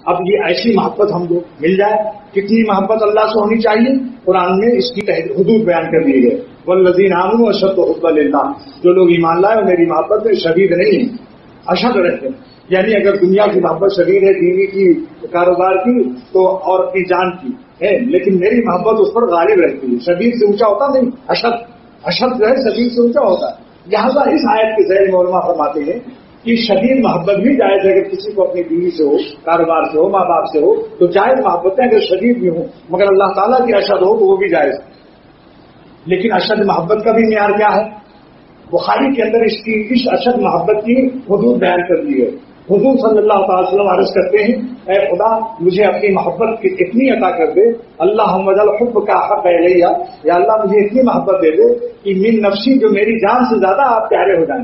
اب یہ ایسی محبت ہم کو مل جائے. کتنی محبت اللہ سے ہونی چاہیے؟ قرآن میں اس کی حدود بیان کر دیے گئے. والذین آمنوا اشد حبا للہ، جو لوگ ایمان لائے اور میری محبت میں شدید نہیں ہیں، اشد رہتے ہیں. یعنی اگر دنیا کی محبت شدید ہے، بیوی کی، کاروبار کی تو اور اپنی جان کی ہے، لیکن میری محبت اس پر غالب رہتی ہے. شدید سے اونچا ہوتا نہیں، اشد جو ہے شدید سے اونچا ہوتا ہے. لہٰذا اس آیت کے ذیل میں علماء فرماتے ہیں کہ شدید محبت بھی جائز ہے. اگر کسی کو اپنی بیوی سے ہو، کاروبار سے ہو، ماں باپ سے ہو، تو جائز محبتیں اگر شدید بھی ہوں، مگر اللہ تعالیٰ کی اشد ہو تو وہ بھی جائز. لیکن اشد محبت کا بھی معیار کیا ہے؟ بخاری کے اندر اس اشد محبت کی حدود بیان کر دی ہے. حضور صلی اللہ تعالی وسلم عرض کرتے ہیں، اے خدا مجھے اپنی محبت کی اتنی عطا کر دے، اللہم اجعل حبک احب الیہ، یا اللہ مجھے اتنی محبت دے دے کہ من نفسی، جو میری جان سے زیادہ آپ پیارے ہو جائیں.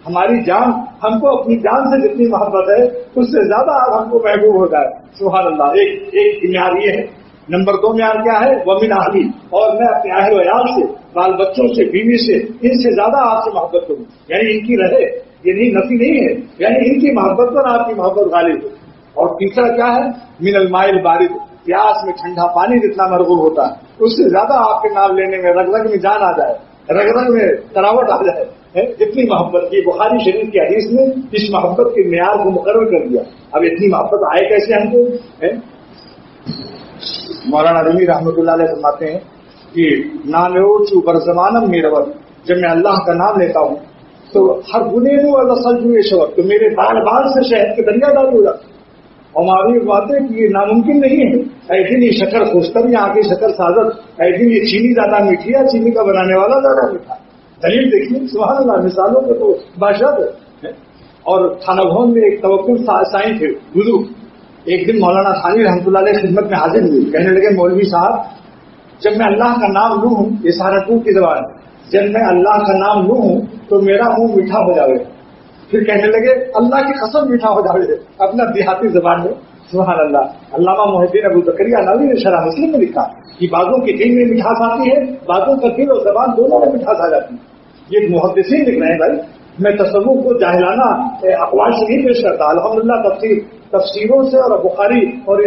ہماری جان، ہم کو اپنی جان سے جتنی محبت ہے اس سے زیادہ آپ ہم کو محبوب ہو جائے. سبحان اللہ. ایک معیار یہ ہے. نمبر 2 معیار کیا ہے؟ ومن اہلی، اور میں اپنے اہل و عیال سے، بال بچوں سے، بیوی سے، ان سے زیادہ آپ سے محبت کروں. یعنی ان کی رہے، یہ نہیں نفی نہیں ہے، یعنی ان کی محبت پر آپ کی محبت غالب ہو. اور تیسرا کیا ہے؟ من الماء البارد، پیاس میں ٹھنڈا پانی جتنا مرغوب ہوتا ہے اس سے زیادہ آپ کے نام لینے میں رگ رگ میں جان آ جائے، رگ رگ میں تراوٹ آ جائے. اتنی محبت کی بخاری شریف کی حدیث میں اس محبت کے معیار کو مقرر کر دیا. اب اتنی محبت آئے کیسے ہم کو؟ مولانا رومی رحمۃ اللہ علیہ فرماتے ہیں کہ نالوچو برزمانم میرا، جب میں اللہ کا نام لیتا ہوں تو ہر گنے کو شوق، تو میرے بال بال سے شہد کے دریا دار ہو جاتا. اور معلوم بات ہے کہ یہ ناممکن نہیں ہے. ایسے نہیں شکر خوشتر یا آگے شکر سازت، ایسے یہ چینی زیادہ میٹھی ہے، چینی کا بنانے والا زیادہ میٹھا. دلیل دیکھیے، سبحان اللہ، مثالوں کے تو بادشاہ ہے. اور تھانہ بھون میں ایک توکل سائن تھے بزرگ، ایک دن مولانا ثانی رحمۃ اللہ علیہ خدمت میں حاضر ہوئے. کہنے لگے مولوی صاحب، جب میں اللہ کا نام لوں ہوں، یہ سہارنپور کی زبان ہے، جب میں اللہ کا نام لوں ہوں تو میرا منہ میٹھا ہو جاوے. پھر کہنے لگے اللہ کی قسم میٹھا ہو جاوے، اپنا دیہاتی زبان میں. سبحان اللہ. علامہ محی الدین ابو زکریا نووی نے شرح مسلم میں لکھا کہ بعضوں کے دل میں مٹھاس آتی ہے، بعضوں کا دل اور زبان دونوں میں مٹھاس آ جاتی ہے. یہ محدثین لکھ رہے ہیں. بھائی میں تصوف کو جاہلانہ اقوال سے نہیں پیش کرتا، الحمدللہ تفسیروں سے اور بخاری اور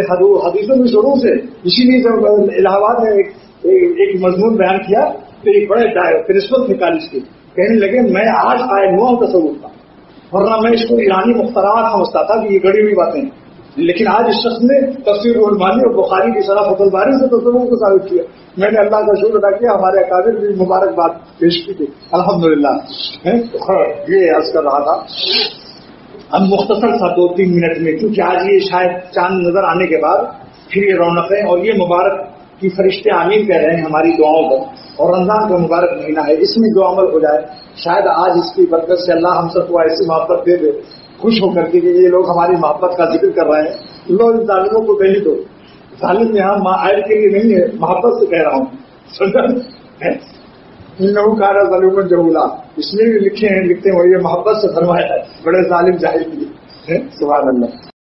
حدیثوں میں شروع سے. اسی لیے جب الہ آباد میں ایک مضمون بیان کیا تو ایک بڑے پرنسپل تھے کالج کے، کہنے لگے میں آج قائل ہوا ہوں تصوف کا، ورنہ میں اس کو ایرانی مخترعات سمجھتا تھا کہ یہ گڑی ہوئی باتیں ہیں. لیکن آج اس شخص نے تفسیر المانی اور بخاری کی شرح فتح الباری سے تصوف کو ثابت کیا. میں نے اللہ کا شکر ادا کیا، ہمارے اکابر بھی مبارکباد پیش کی تھی الحمدللہ. یہ عرض کر رہا تھا. ہم مختصر سا 2-3 منٹ میں، کیونکہ آج یہ شاید چاند نظر آنے کے بعد پھر یہ رونقیں اور یہ مبارک کی فرشتے آمین کہہ رہے ہیں ہماری دعاؤں پر، اور رمضان کا مبارک مہینہ ہے، اس میں جو عمل ہو جائے شاید آج اس کی برکت سے اللہ ہم سب کو ایسی محبت دے دے، خوش ہو کر کے کہ یہ لوگ ہماری محبت کا ذکر کر رہے ہیں. لوگ ان ظالموں کو دے ہی دو. ظالم یہاں عائد کے لیے نہیں ہے، محبت سے کہہ رہا ہوں. انہو کان ظلوما جہولا، اس میں بھی لکھتے ہیں وہ یہ محبت سے فرمایا ہے، بڑے ظالم جاہل. سبحان اللہ.